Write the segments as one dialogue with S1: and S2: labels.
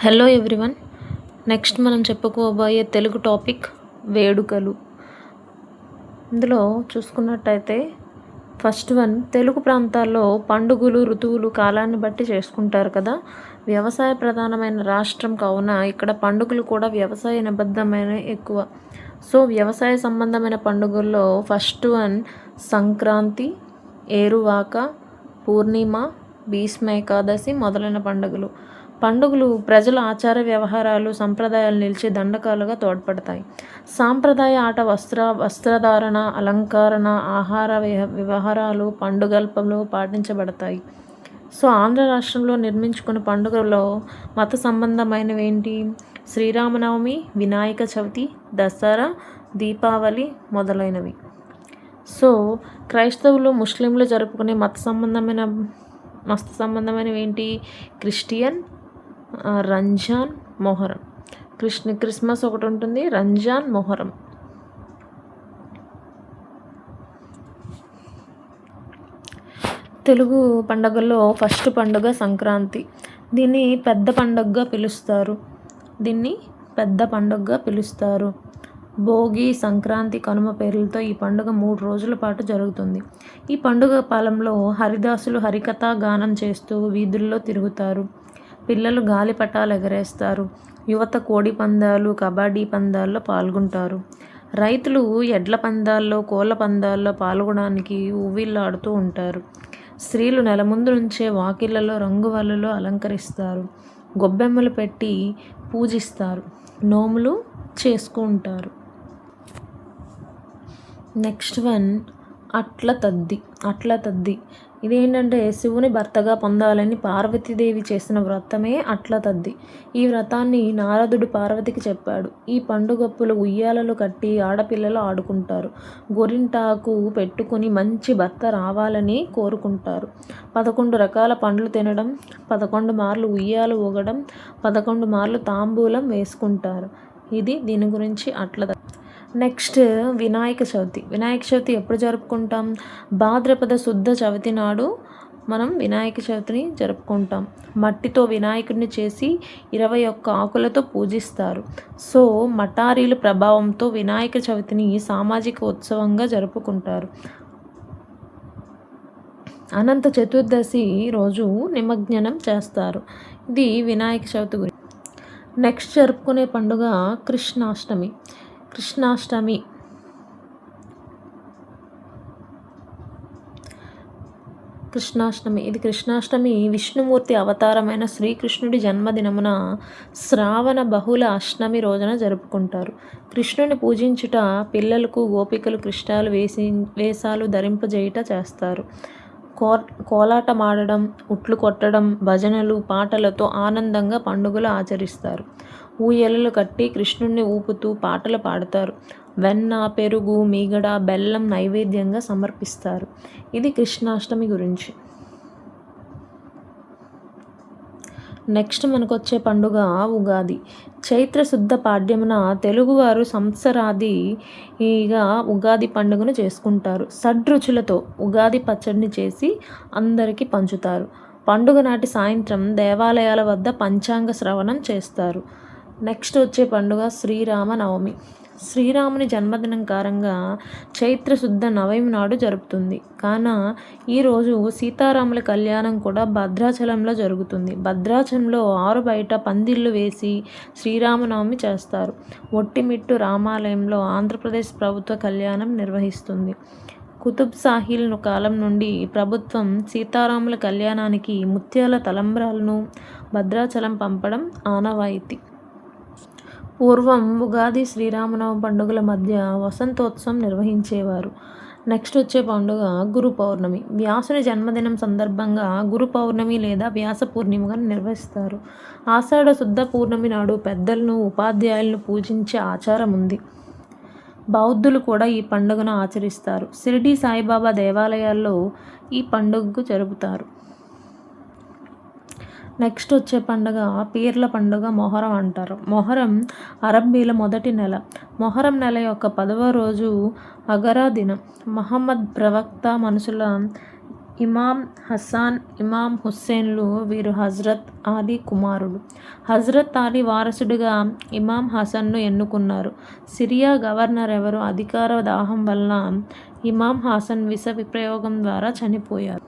S1: Hello everyone. Next మనం చెప్పుకోబోయే Telugu topic వేడుకలు. ఇందులో చూసుకున్నట్టయితే ఫస్ట్ వన్, తెలుగు ప్రాంతాల్లో పండుగలు ఋతువులు కాలాన్ని బట్టి చేసుకుంటారు కదా. వ్యవసాయ ప్రధానమైన రాష్ట్రం కావున ఇక్కడ పండుగలు కూడా వ్యవసాయ నిబద్ధమైన ఎక్కువ. సో వ్యవసాయ సంబంధమైన పండుగల్లో ఫస్ట్ వన్ సంక్రాంతి, ఏరువాక, పూర్ణిమ, భీష్మ ఏకాదశి మొదలైన పండుగలు ప్రజల ఆచార వ్యవహారాలు సంప్రదాయాలు నిలిచి దండకాలుగా తోడ్పడతాయి. సాంప్రదాయ ఆట వస్త్రధారణ, అలంకరణ, ఆహార వ్యవహారాలు పండుగల్లో పాటించబడతాయి. సో ఆంధ్ర రాష్ట్రంలో నిర్మించుకున్న పండుగల్లో మత సంబంధమైనవి ఏంటి? శ్రీరామనవమి, వినాయక చవితి, దసరా, దీపావళి మొదలైనవి. సో క్రైస్తవులు ముస్లింలు జరుపుకునే మత సంబంధమైనవి ఏంటి? క్రిస్టియన్, రంజాన్, మొహరం. క్రిస్మస్ ఒకటి ఉంటుంది, రంజాన్, మొహరం. తెలుగు పండుగల్లో ఫస్ట్ పండుగ సంక్రాంతి. దీన్ని పెద్ద పండుగగా పిలుస్తారు. భోగి, సంక్రాంతి, కనుమ పేర్లతో ఈ పండుగ 3 రోజుల పాటు జరుగుతుంది. ఈ పండుగ కాలంలో హరిదాసులు హరికథా గానం చేస్తూ వీధుల్లో తిరుగుతారు. పిల్లలు గాలిపటాలు ఎగరేస్తారు. యువత కోడి పందాలు, కబడ్డీ పందాల్లో పాల్గొంటారు. రైతులు ఎడ్ల పందాల్లో, కోళ్ళ పందాల్లో పాల్గొనడానికి ఊవిళ్ళాడుతూ ఉంటారు. స్త్రీలు నెల ముందు నుంచే వాకిళ్లలో రంగువల్లులు అలంకరిస్తారు. గొబ్బెమ్మలు పెట్టి పూజిస్తారు. నోములు చేసుకుంటారు. నెక్స్ట్ వన్ అట్ల తద్ది. ఇదేంటంటే శివుని భర్తగా పొందాలని పార్వతీదేవి చేసిన వ్రతమే అట్ల తద్ది. ఈ వ్రతాన్ని నారదుడు పార్వతికి చెప్పాడు. ఈ పండుగప్పులు ఉయ్యాలలు కట్టి ఆడపిల్లలు ఆడుకుంటారు. గోరింటాకు పెట్టుకుని మంచి భర్త రావాలని కోరుకుంటారు. 11 రకాల పండ్లు తినడం, 11 మార్లు ఉయ్యాలు ఊగడం, 11 మార్లు తాంబూలం వేసుకుంటారు. ఇది దీని గురించి అట్ల. నెక్స్ట్ వినాయక చవితి ఎప్పుడు జరుపుకుంటాం? భాద్రపద శుద్ధ చవితి నాడు మనం వినాయక చవితిని జరుపుకుంటాం. మట్టితో వినాయకుడిని చేసి 21 ఆకులతో పూజిస్తారు. సో మటారీల ప్రభావంతో వినాయక చవితిని సామాజిక ఉత్సవంగా జరుపుకుంటారు. అనంత చతుర్దశి రోజు నిమజ్జనం చేస్తారు. ఇది వినాయక చవితి గురించి. నెక్స్ట్ జరుపుకునే పండుగ కృష్ణాష్టమి. ఇది కృష్ణాష్టమి విష్ణుమూర్తి అవతారమైన శ్రీకృష్ణుడి జన్మదినమున శ్రావణ బహుళ అష్టమి రోజున జరుపుకుంటారు. కృష్ణుని పూజించుట, పిల్లలకు గోపికలు కృష్ణాలు వేషాలు ధరింపజేయుట చేస్తారు. కోలాటమాడడం, ఉట్లు కొట్టడం, భజనలు, పాటలతో ఆనందంగా పండుగలు ఆచరిస్తారు. ఊయలలు కట్టి కృష్ణుణ్ణి ఊపుతూ పాటలు పాడతారు. వెన్న, పెరుగు, మీగడ, బెల్లం నైవేద్యంగా సమర్పిస్తారు. ఇది కృష్ణాష్టమి గురించి. నెక్స్ట్ మనకు వచ్చే పండుగ ఉగాది. చైత్రశుద్ధ పాడ్యమున తెలుగువారు సంవత్సరాదిగా ఉగాది పండుగను చేసుకుంటారు. షడ్రుచులతో ఉగాది పచ్చడిని చేసి అందరికీ పంచుతారు. పండుగ నాటి సాయంత్రం దేవాలయాల వద్ద పంచాంగ శ్రవణం చేస్తారు. నెక్స్ట్ వచ్చే పండుగ శ్రీరామనవమి. శ్రీరాముని జన్మదినం కారణంగా చైత్రశుద్ధ నవమి నాడు జరుపుతుంది. కాన ఈరోజు సీతారాముల కళ్యాణం కూడా భద్రాచలంలో జరుగుతుంది. భద్రాచలంలో 6 బయట పందిళ్ళు వేసి శ్రీరామనవమి చేస్తారు. ఒట్టిమిట్టు రామాలయంలో ఆంధ్రప్రదేశ్ ప్రభుత్వ కళ్యాణం నిర్వహిస్తుంది. కుతుబ్ షాహీల కాలం నుండి ప్రభుత్వం సీతారాముల కళ్యాణానికి ముత్యాల తలంబ్రాలను భద్రాచలం పంపడం ఆనవాయితీ. పూర్వం ఉగాది, శ్రీరామనవమి పండుగల మధ్య వసంతోత్సవం నిర్వహించేవారు. నెక్స్ట్ వచ్చే పండుగ గురు పౌర్ణమి. వ్యాసుని జన్మదినం సందర్భంగా గురు పౌర్ణమి లేదా వ్యాస పూర్ణిమగా నిర్వహిస్తారు. ఆషాఢ శుద్ధ పూర్ణమి నాడు పెద్దలను, ఉపాధ్యాయులను పూజించే ఆచారం ఉంది. బౌద్ధులు కూడా ఈ పండుగను ఆచరిస్తారు. షిరిడి సాయిబాబా దేవాలయాల్లో ఈ పండుగకు జరుపుతారు. నెక్స్ట్ వచ్చే పండుగ పీర్ల పండుగ మొహరం అంటారు. మొహరం అరబ్బీల మొదటి నెల. మొహరం నెల యొక్క 10వ రోజు అగరా దినం. మహమ్మద్ ప్రవక్త మనుషుల ఇమాం హసన్, ఇమాం హుస్సేన్లు వీరు హజ్రత్ అలీ కుమారుడు. హజ్రత్ అలీ వారసుడిగా ఇమాం హసన్ను ఎన్నుకున్నారు. సిరియా గవర్నర్ ఎవరు అధికార దాహం వల్ల ఇమాం హసన్ విష ప్రయోగం ద్వారా చనిపోయారు.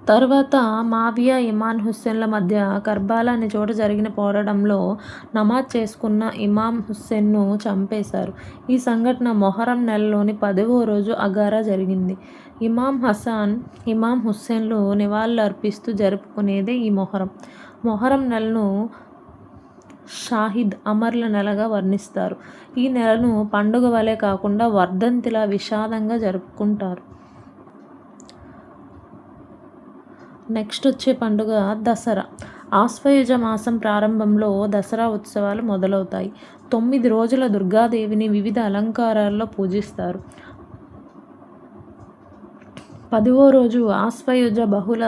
S1: తరువాత మావియా, ఇమాం హుస్సేన్ల మధ్య కర్బాలా అనే చోట జరిగిన పోరాటంలో నమాజ్ చేసుకున్న ఇమాం హుస్సేన్ను చంపేశారు. ఈ సంఘటన మొహరం నెలలోని 10వ రోజు అగారా జరిగింది. ఇమాం హసన్, ఇమాం హుస్సేన్లు నివాళులు అర్పిస్తూ జరుపుకునేదే ఈ మొహరం. మొహరం నెలను షాహిద్ అమర్ల నెలగా వర్ణిస్తారు. ఈ నెలను పండుగ వలె కాకుండా వర్ధంతిలా విషాదంగా జరుపుకుంటారు. నెక్స్ట్ వచ్చే పండుగ దసరా. ఆశ్వయుజ మాసం ప్రారంభంలో దసరా ఉత్సవాలు మొదలవుతాయి. 9 రోజుల దుర్గాదేవిని వివిధ అలంకారాల్లో పూజిస్తారు. 10వ రోజు ఆశ్వయుజ బహుళ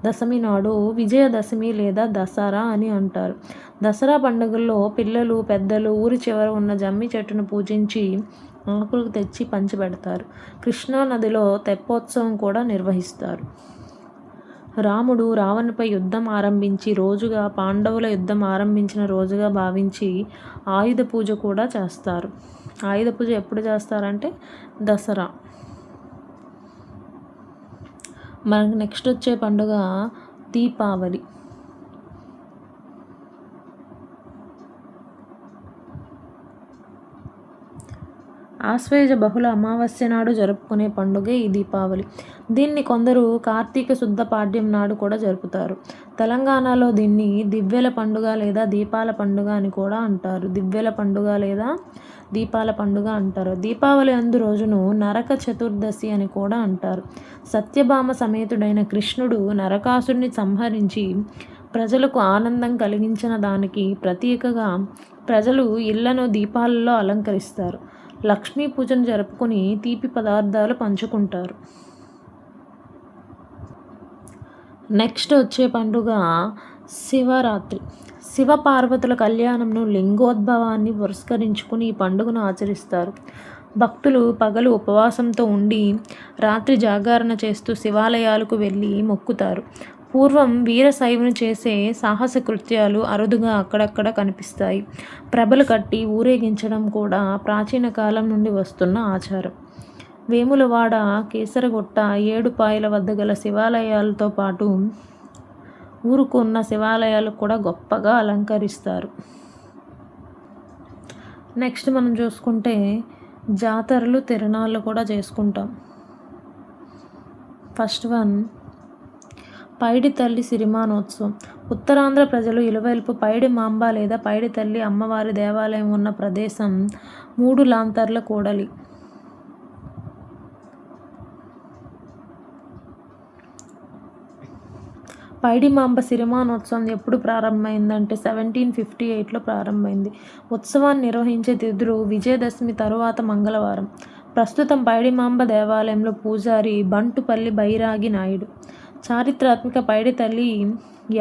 S1: దశమి నాడు విజయదశమి లేదా దసరా అని అంటారు. దసరా పండుగల్లో పిల్లలు, పెద్దలు ఊరి చివర ఉన్న జమ్మి చెట్టును పూజించి ఆకులు తెచ్చి పంచిపెడతారు. కృష్ణానదిలో తెప్పోత్సవం కూడా నిర్వహిస్తారు. రాముడు రావణుపై యుద్ధం ఆరంభించి రోజుగా, పాండవుల యుద్ధం ఆరంభించిన రోజుగా భావించి ఆయుధ పూజ కూడా చేస్తారు. ఆయుధ పూజ ఎప్పుడు చేస్తారంటే దసరా. మనకు నెక్స్ట్ వచ్చే పండుగ దీపావళి. ఆశ్వయుజ బహుళ అమావాస్య నాడు జరుపుకునే పండుగే ఈ దీపావళి. దీన్ని కొందరు కార్తీక శుద్ధ పాడ్యం నాడు కూడా జరుపుతారు. తెలంగాణలో దీన్ని దివ్వెల పండుగ లేదా దీపాల పండుగ అని కూడా అంటారు. దివ్వెల పండుగ లేదా దీపాల పండుగ అంటారు. దీపావళి అందు రోజును నరక చతుర్దశి అని కూడా అంటారు. సత్యభామ సమేతుడైన కృష్ణుడు నరకాసుడిని సంహరించి ప్రజలకు ఆనందం కలిగించిన దానికి ప్రతీకగా ప్రజలు ఇళ్లను దీపాలలో అలంకరిస్తారు. లక్ష్మీ పూజను జరుపుకొని తీపి పదార్థాలు పంచుకుంటారు. నెక్స్ట్ వచ్చే పండుగ శివరాత్రి. శివపార్వతుల కళ్యాణంను, లింగోద్భవాన్ని పురస్కరించుకుని ఈ పండుగను ఆచరిస్తారు. భక్తులు పగలు ఉపవాసంతో ఉండి రాత్రి జాగరణ చేస్తూ శివాలయాలకు వెళ్ళి మొక్కుతారు. పూర్వం వీరశైవుని చేసే సాహస కృత్యాలు అరుదుగా అక్కడక్కడ కనిపిస్తాయి. ప్రభలు కట్టి ఊరేగించడం కూడా ప్రాచీన కాలం నుండి వస్తున్న ఆచారం. వేములవాడ, కేసరగుట్ట, ఏడుపాయల వద్ద గల శివాలయాలతో పాటు ఊరుకున్న శివాలయాలు కూడా గొప్పగా అలంకరిస్తారు. నెక్స్ట్ మనం చూసుకుంటే జాతరలు, తిరునాళ్ళు కూడా చేసుకుంటాం. ఫస్ట్ వన్ పైడి తల్లి సిరిమానోత్సవం. ఉత్తరాంధ్ర ప్రజలు ఇలవెల్పు పైడి మాంబ లేదా పైడి తల్లి అమ్మవారి దేవాలయం ఉన్న ప్రదేశం 3 లాంతర్ల కూడలి. పైడి మాంబ సిరిమానోత్సవం ఎప్పుడు ప్రారంభమైందంటే 1758లో ప్రారంభమైంది. ఉత్సవాన్ని నిర్వహించే తిథులు విజయదశమి తరువాత మంగళవారం. ప్రస్తుతం పైడి మాంబ దేవాలయంలో పూజారి బంటుపల్లి బైరాగి నాయుడు. చారిత్రాత్మక పైడి తల్లి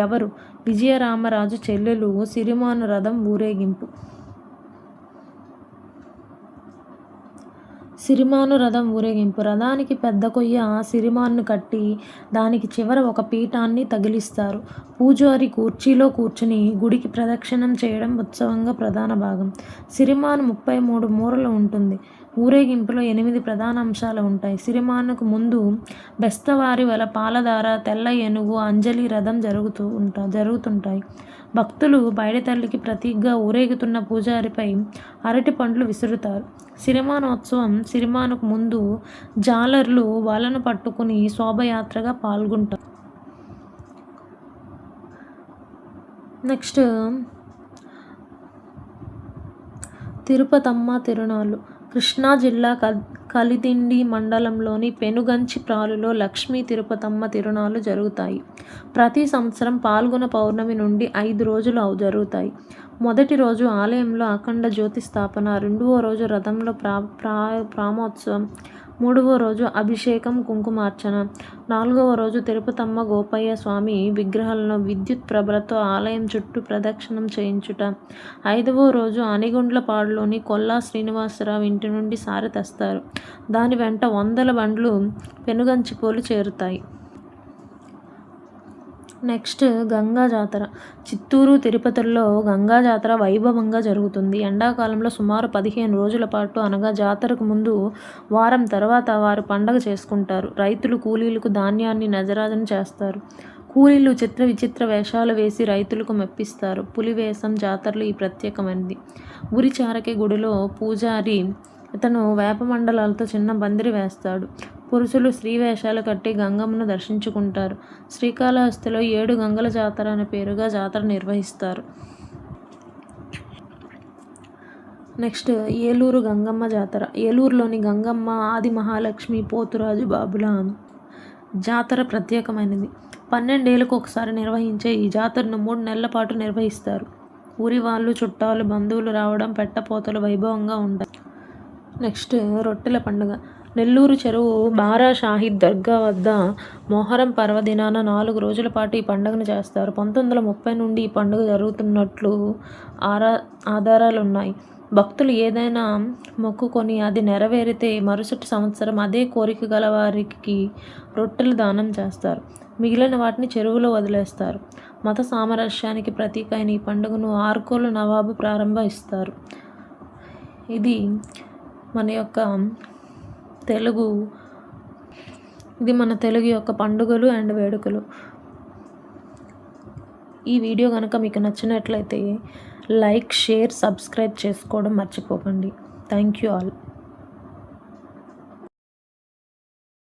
S1: ఎవరు? విజయరామరాజు చెల్లెలు సిరిమాను రథం ఊరేగింపు. సిరిమాను రథం ఊరేగింపు. రథానికి పెద్ద కొయ్య సిరిమాన్ను కట్టి దానికి చివర ఒక పీఠాన్ని తగిలిస్తారు. పూజారి కుర్చీలో కూర్చుని గుడికి ప్రదక్షిణం చేయడం ఉత్సవంగా ప్రధాన భాగం. సిరిమాను 33 మూరలు ఉంటుంది. ఊరేగింపులో 8 ప్రధాన అంశాలు ఉంటాయి. సిరిమానుకు ముందు బెస్తవారి వల పాలధార, తెల్ల ఏనుగు, అంజలి రథం జరుగుతుంటాయి. భక్తులు పైడి తల్లికి ప్రతీకగా ఊరేగుతున్న పూజారిపై అరటి పండ్లు విసురుతారు. సిరిమానోత్సవం సిరిమానుకు ముందు జాలర్లు వలను పట్టుకుని శోభయాత్రగా పాల్గొంటారు. నెక్స్ట్ తిరుపతమ్మ తిరునాళ్ళు. కృష్ణా జిల్లా కలిదిండి మండలంలోని పెనుగంచిప్రాలులో లక్ష్మీ తిరుపతమ్మ తిరునాళ్ళు జరుగుతాయి. ప్రతి సంవత్సరం పాల్గొన పౌర్ణమి నుండి 5 రోజులు జరుగుతాయి. మొదటి రోజు ఆలయంలో అఖండ జ్యోతి స్థాపన, 2వ రోజు రథంలో ప్రామోత్సవం, మూడవ రోజు అభిషేకం కుంకుమార్చన. నాలుగవ రోజు తిరుపతమ్మ గోపయ్య స్వామి విగ్రహాలను విద్యుత్ ప్రభలతో ఆలయం చుట్టూ ప్రదక్షిణం చేయించుట. 5వ రోజు అనిగుండ్లపాడులోని కొల్లా శ్రీనివాసరావు ఇంటి నుండి సారె తెస్తారు. దాని వెంట 100 బండ్లు పెనుగంచిపోలు చేరుతాయి. నెక్స్ట్ గంగా జాతర. చిత్తూరు, తిరుపతిలో గంగా జాతర వైభవంగా జరుగుతుంది. ఎండాకాలంలో సుమారు 15 రోజుల పాటు, అనగా జాతరకు ముందు వారం తర్వాత వారు పండగ చేసుకుంటారు. రైతులు కూలీలకు ధాన్యాన్ని నజరాజన చేస్తారు. కూలీలు చిత్ర విచిత్ర వేషాలు వేసి రైతులకు మెప్పిస్తారు. పులి వేషం జాతరలో ఈ ప్రత్యేకమైనది. ఉరిచారకి గుడిలో పూజారి ఇతను వేప మండలాలతో చిన్న పందిరి వేస్తాడు. పురుషులు స్త్రీ వేషాలు కట్టి గంగమ్మను దర్శించుకుంటారు. శ్రీకాళహస్తిలో 7 గంగల జాతర అనే పేరుగా జాతర నిర్వహిస్తారు. నెక్స్ట్ ఏలూరు గంగమ్మ జాతర. ఏలూరులోని గంగమ్మ, ఆది మహాలక్ష్మి, పోతురాజు బాబుల జాతర ప్రత్యేకమైనది. 12 ఏళ్ళకు ఒకసారి నిర్వహించే ఈ జాతరను 3 నెలల పాటు నిర్వహిస్తారు. ఊరి వాళ్ళు, చుట్టాలు, బంధువులు రావడం, పెట్టపోతలు వైభవంగా ఉంటాయి. నెక్స్ట్ రొట్టెల పండుగ. నెల్లూరు చెరువు బారా షాహిద్ దర్గా వద్ద మొహరం పర్వదినాన 4 రోజుల పాటు ఈ పండుగను చేస్తారు. 1930 నుండి ఈ పండుగ జరుగుతున్నట్లు ఆధారాలున్నాయి. భక్తులు ఏదైనా మొక్కుకొని అది నెరవేరితే మరుసటి సంవత్సరం అదే కోరిక గల వారికి రొట్టెలు దానం చేస్తారు. మిగిలిన వాటిని చెరువులో వదిలేస్తారు. మత సామరస్యానికి ప్రతీక అయిన ఈ పండుగను ఆర్కోలు నవాబు ప్రారంభిస్తారు. ఇది మన తెలుగు యొక్క పండుగలు అండ్ వేడుకలు. ఈ వీడియో కనుక మీకు నచ్చినట్లయితే లైక్, షేర్, సబ్స్క్రైబ్ చేసుకోవడం మర్చిపోకండి. Thank you all.